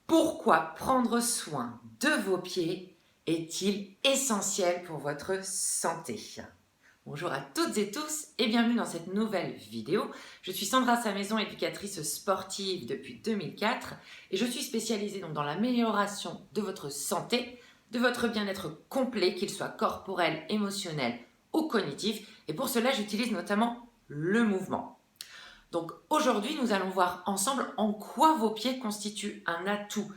Pourquoi prendre soin de vos pieds est-il essentiel pour votre santé? Bonjour à toutes et tous et bienvenue dans cette nouvelle vidéo. Je suis Sandra Samaison, éducatrice sportive depuis 2004 et je suis spécialisée donc dans l'amélioration de votre santé, de votre bien-être complet, qu'il soit corporel, émotionnel ou cognitif. Et pour cela, j'utilise notamment le mouvement. Donc aujourd'hui, nous allons voir ensemble en quoi vos pieds constituent un atout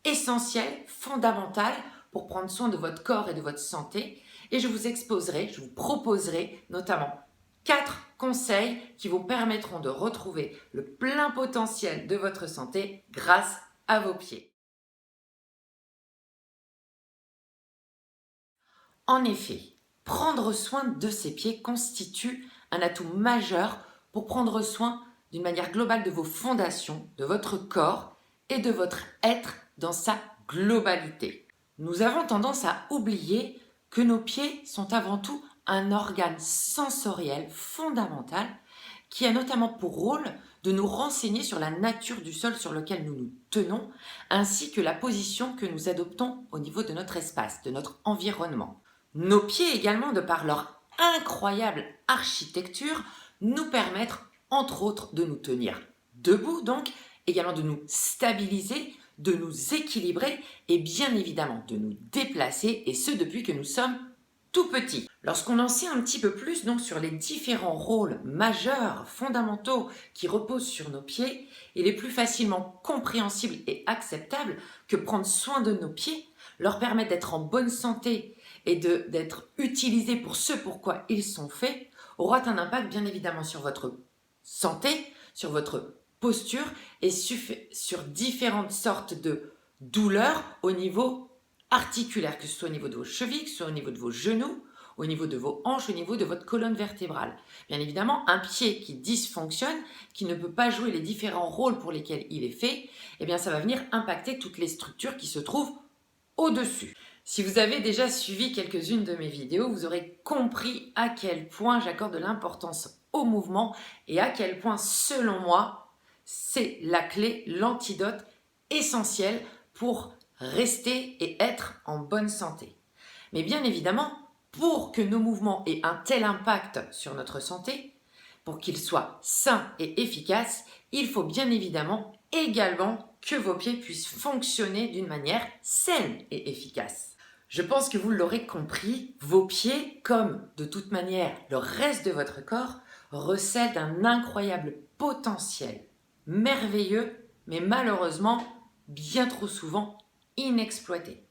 essentiel, fondamental pour prendre soin de votre corps et de votre santé. Et je vous proposerai notamment 4 conseils qui vous permettront de retrouver le plein potentiel de votre santé grâce à vos pieds. En effet, prendre soin de ses pieds constitue un atout majeur pour prendre soin d'une manière globale de vos fondations, de votre corps et de votre être dans sa globalité. Nous avons tendance à oublier que nos pieds sont avant tout un organe sensoriel fondamental qui a notamment pour rôle de nous renseigner sur la nature du sol sur lequel nous nous tenons, ainsi que la position que nous adoptons au niveau de notre espace, de notre environnement. Nos pieds également, de par leur incroyable architecture, nous permettent entre autres de nous tenir debout, donc également de nous stabiliser, de nous équilibrer et bien évidemment de nous déplacer, et ce depuis que nous sommes tout petits. Lorsqu'on en sait un petit peu plus donc sur les différents rôles majeurs, fondamentaux qui reposent sur nos pieds, il est plus facilement compréhensible et acceptable que prendre soin de nos pieds leur permet d'être en bonne santé et d'être utilisés pour ce pourquoi ils sont faits, aura un impact bien évidemment sur votre santé, sur votre posture et sur différentes sortes de douleurs au niveau articulaire, que ce soit au niveau de vos chevilles, que ce soit au niveau de vos genoux, au niveau de vos hanches, au niveau de votre colonne vertébrale. Bien évidemment, un pied qui dysfonctionne, qui ne peut pas jouer les différents rôles pour lesquels il est fait, eh bien ça va venir impacter toutes les structures qui se trouvent au-dessus. Si vous avez déjà suivi quelques-unes de mes vidéos, vous aurez compris à quel point j'accorde de l'importance au mouvement et à quel point, selon moi, c'est la clé, l'antidote essentiel pour rester et être en bonne santé. Mais bien évidemment, pour que nos mouvements aient un tel impact sur notre santé, pour qu'ils soient sains et efficaces, il faut bien évidemment également que vos pieds puissent fonctionner d'une manière saine et efficace. Je pense que vous l'aurez compris, vos pieds, comme de toute manière le reste de votre corps, recèlent un incroyable potentiel, merveilleux, mais malheureusement bien trop souvent inexploité.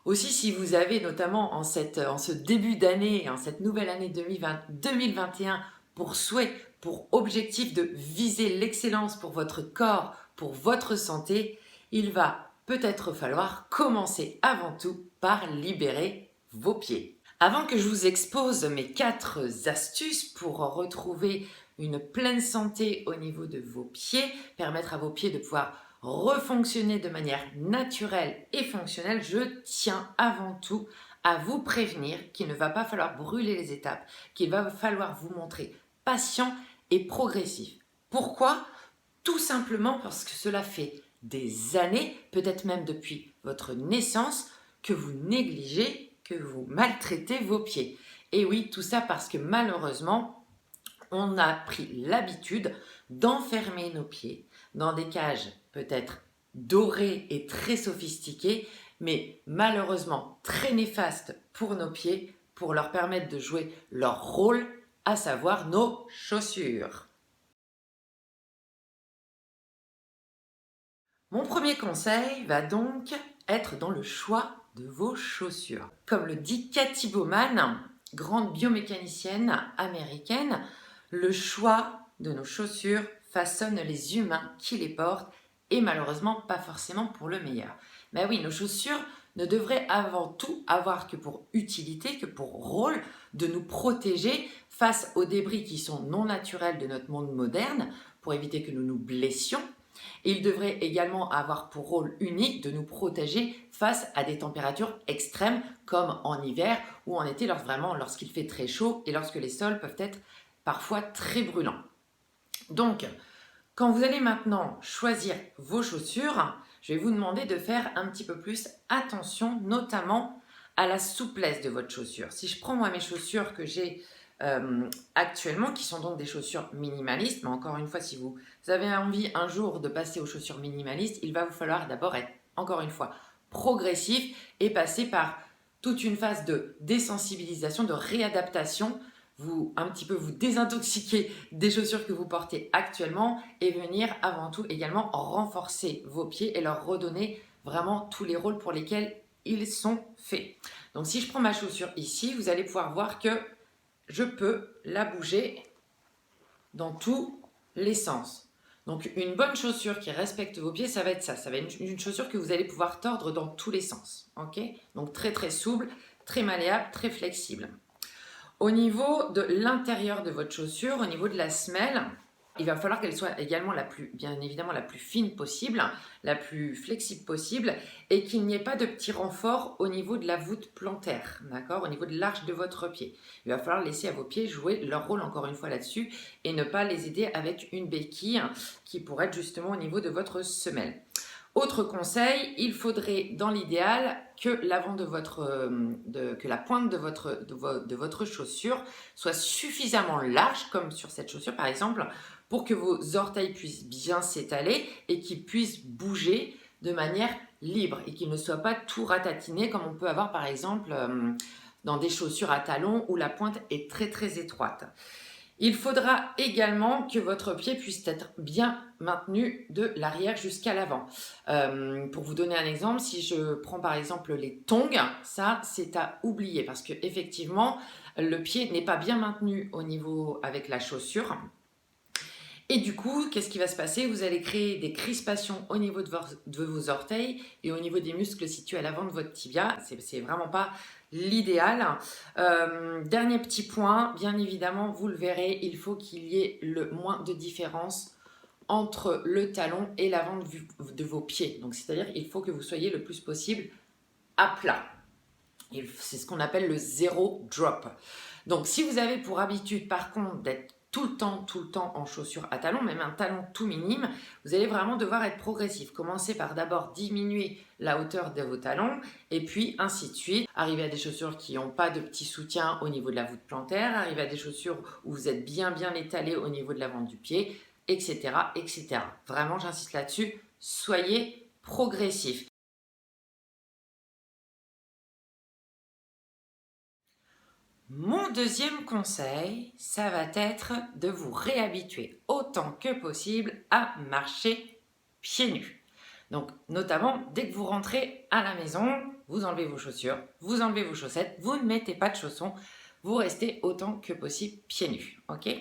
Aussi, si vous avez notamment en ce début d'année, en cette nouvelle année 2021, pour souhait, pour objectif de viser l'excellence pour votre corps, pour votre santé, il va peut-être falloir commencer avant tout par libérer vos pieds. Avant que je vous expose mes 4 astuces pour retrouver une pleine santé au niveau de vos pieds, permettre à vos pieds de pouvoir refonctionner de manière naturelle et fonctionnelle, je tiens avant tout à vous prévenir qu'il ne va pas falloir brûler les étapes, qu'il va falloir vous montrer patient et progressif. Pourquoi? Tout simplement parce que cela fait des années, peut-être même depuis votre naissance, que vous négligez, que vous maltraitez vos pieds. Et oui, tout ça parce que malheureusement, on a pris l'habitude d'enfermer nos pieds dans des cages peut-être dorées et très sophistiquées, mais malheureusement très néfastes pour nos pieds, pour leur permettre de jouer leur rôle, à savoir nos chaussures. Mon premier conseil va donc être dans le choix de vos chaussures. Comme le dit Cathy Bowman, grande biomécanicienne américaine, le choix de nos chaussures façonne les humains qui les portent et malheureusement pas forcément pour le meilleur. Mais oui, nos chaussures ne devraient avant tout avoir que pour utilité, que pour rôle de nous protéger face aux débris qui sont non naturels de notre monde moderne pour éviter que nous nous blessions. Et il devrait également avoir pour rôle unique de nous protéger face à des températures extrêmes comme en hiver ou en été lorsqu'il fait très chaud et lorsque les sols peuvent être parfois très brûlants. Donc, quand vous allez maintenant choisir vos chaussures, je vais vous demander de faire un petit peu plus attention, notamment à la souplesse de votre chaussure. Si je prends moi mes chaussures que j'ai actuellement, qui sont donc des chaussures minimalistes, mais encore une fois, si vous avez envie un jour de passer aux chaussures minimalistes, il va vous falloir d'abord être, encore une fois, progressif et passer par toute une phase de désensibilisation, de réadaptation, un petit peu vous désintoxiquer des chaussures que vous portez actuellement et venir avant tout également renforcer vos pieds et leur redonner vraiment tous les rôles pour lesquels ils sont faits. Donc si je prends ma chaussure ici, vous allez pouvoir voir que je peux la bouger dans tous les sens. Donc une bonne chaussure qui respecte vos pieds, ça va être ça. Ça va être une chaussure que vous allez pouvoir tordre dans tous les sens. Okay, donc très très souple, très malléable, très flexible. Au niveau de l'intérieur de votre chaussure, au niveau de la semelle, il va falloir qu'elle soit également bien évidemment la plus fine possible, la plus flexible possible et qu'il n'y ait pas de petits renforts au niveau de la voûte plantaire, d'accord, au niveau de l'arche de votre pied. Il va falloir laisser à vos pieds jouer leur rôle encore une fois là-dessus et ne pas les aider avec une béquille qui pourrait être justement au niveau de votre semelle. Autre conseil, il faudrait dans l'idéal que l'avant de que la pointe de votre chaussure soit suffisamment large, comme sur cette chaussure par exemple, pour que vos orteils puissent bien s'étaler et qu'ils puissent bouger de manière libre et qu'ils ne soient pas tout ratatinés comme on peut avoir par exemple dans des chaussures à talons où la pointe est très très étroite. Il faudra également que votre pied puisse être bien maintenu de l'arrière jusqu'à l'avant. Pour vous donner un exemple, si je prends par exemple les tongs, ça c'est à oublier parce que effectivement le pied n'est pas bien maintenu au niveau avec la chaussure. Et du coup, qu'est-ce qui va se passer? Vous allez créer des crispations au niveau de vos orteils et au niveau des muscles situés à l'avant de votre tibia. C'est vraiment pas l'idéal. Dernier petit point, bien évidemment, vous le verrez, il faut qu'il y ait le moins de différence entre le talon et l'avant de vos pieds. Donc, c'est-à-dire qu'il faut que vous soyez le plus possible à plat. C'est ce qu'on appelle le zéro drop. Donc, si vous avez pour habitude, par contre, d'être tout le temps en chaussures à talons, même un talon tout minime, vous allez vraiment devoir être progressif. Commencez par d'abord diminuer la hauteur de vos talons et puis ainsi de suite. Arriver à des chaussures qui n'ont pas de petit soutien au niveau de la voûte plantaire, arriver à des chaussures où vous êtes bien étalé au niveau de l'avant du pied, etc., etc. Vraiment, j'insiste là-dessus, soyez progressif. Mon deuxième conseil, ça va être de vous réhabituer autant que possible à marcher pieds nus. Donc, notamment, dès que vous rentrez à la maison, vous enlevez vos chaussures, vous enlevez vos chaussettes, vous ne mettez pas de chaussons, vous restez autant que possible pieds nus. Ok ?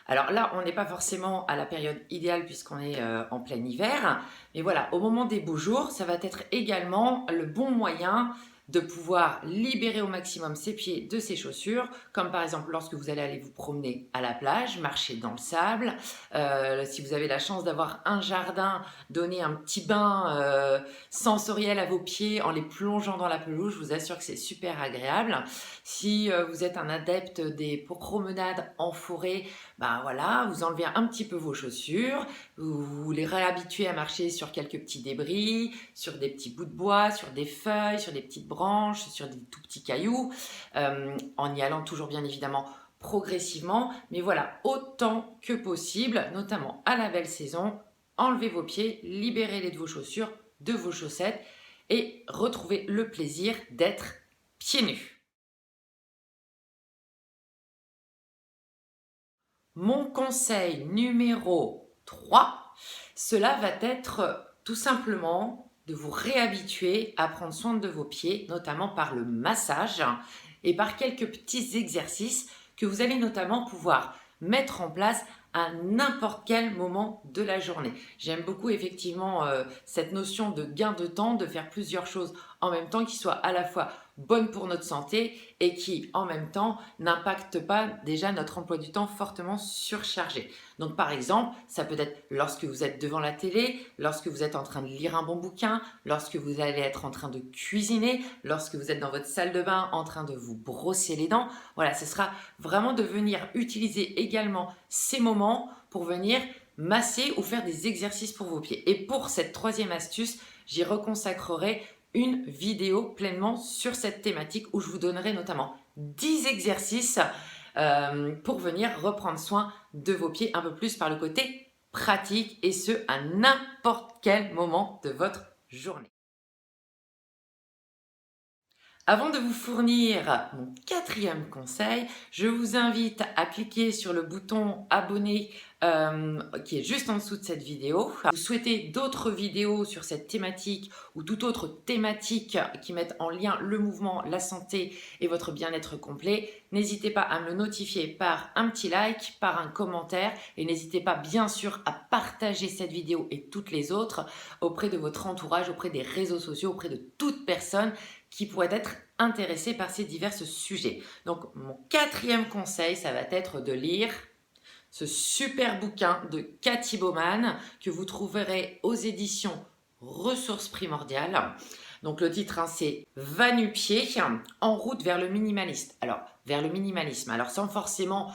Alors là, on n'est pas forcément à la période idéale puisqu'on est en plein hiver. Mais voilà, au moment des beaux jours, ça va être également le bon moyen de pouvoir libérer au maximum ses pieds de ses chaussures, comme par exemple lorsque vous allez aller vous promener à la plage, marcher dans le sable, si vous avez la chance d'avoir un jardin, donner un petit bain sensoriel à vos pieds en les plongeant dans la pelouse, je vous assure que c'est super agréable. Si vous êtes un adepte des promenades en forêt, ben voilà, vous enlevez un petit peu vos chaussures, vous les réhabituez à marcher sur quelques petits débris, sur des petits bouts de bois, sur des feuilles, sur des petites branches, sur des tout petits cailloux, en y allant toujours bien évidemment progressivement, mais voilà, autant que possible, notamment à la belle saison, enlevez vos pieds, libérez-les de vos chaussures, de vos chaussettes et retrouvez le plaisir d'être pieds nus. Mon conseil numéro 3, cela va être tout simplement de vous réhabituer à prendre soin de vos pieds, notamment par le massage et par quelques petits exercices que vous allez notamment pouvoir mettre en place à n'importe quel moment de la journée. J'aime beaucoup effectivement cette notion de gain de temps, de faire plusieurs choses en même temps qui soient à la fois bonnes pour notre santé et qui en même temps n'impactent pas déjà notre emploi du temps fortement surchargé. Donc par exemple, ça peut être lorsque vous êtes devant la télé, lorsque vous êtes en train de lire un bon bouquin, lorsque vous allez être en train de cuisiner, lorsque vous êtes dans votre salle de bain en train de vous brosser les dents. Voilà, ce sera vraiment de venir utiliser également ces moments pour venir masser ou faire des exercices pour vos pieds. Et pour cette troisième astuce, j'y reconsacrerai une vidéo pleinement sur cette thématique où je vous donnerai notamment 10 exercices pour venir reprendre soin de vos pieds un peu plus par le côté pratique et ce à n'importe quel moment de votre journée. Avant de vous fournir mon quatrième conseil, je vous invite à cliquer sur le bouton abonner qui est juste en dessous de cette vidéo. Vous souhaitez d'autres vidéos sur cette thématique ou toute autre thématique qui mettent en lien le mouvement, la santé et votre bien-être complet, n'hésitez pas à me le notifier par un petit like, par un commentaire et n'hésitez pas bien sûr à partager cette vidéo et toutes les autres auprès de votre entourage, auprès des réseaux sociaux, auprès de toute personne qui pourraient être intéressés par ces divers sujets. Donc, mon quatrième conseil, ça va être de lire ce super bouquin de Cathy Bauman que vous trouverez aux éditions Ressources Primordiales. Donc, le titre, c'est Va-nu-pieds, en route vers le minimalisme. Alors, vers le minimalisme. Alors, sans forcément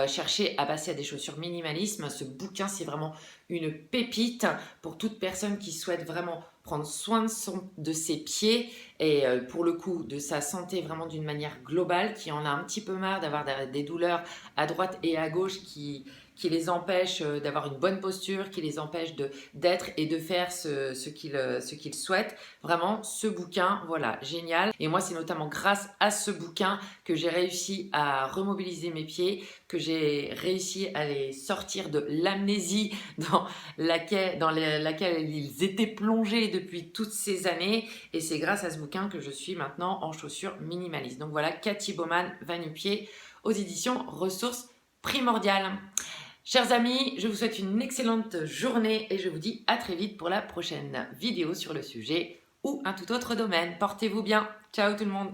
chercher à passer à des chaussures minimalisme, ce bouquin, c'est vraiment une pépite pour toute personne qui souhaite vraiment prendre soin de ses pieds et pour le coup de sa santé vraiment d'une manière globale, qui en a un petit peu marre d'avoir des douleurs à droite et à gauche qui les empêchent d'avoir une bonne posture, qui les empêchent d'être et de faire ce qu'ils souhaitent. Vraiment, ce bouquin, voilà, génial. Et moi, c'est notamment grâce à ce bouquin que j'ai réussi à remobiliser mes pieds, que j'ai réussi à les sortir de l'amnésie dans laquelle ils étaient plongés depuis toutes ces années. Et c'est grâce à ce bouquin que je suis maintenant en chaussures minimalistes. Donc voilà, Cathy Bauman, Va-nu-pieds, aux éditions Ressources Primordiales. Chers amis, je vous souhaite une excellente journée et je vous dis à très vite pour la prochaine vidéo sur le sujet ou un tout autre domaine. Portez-vous bien. Ciao tout le monde.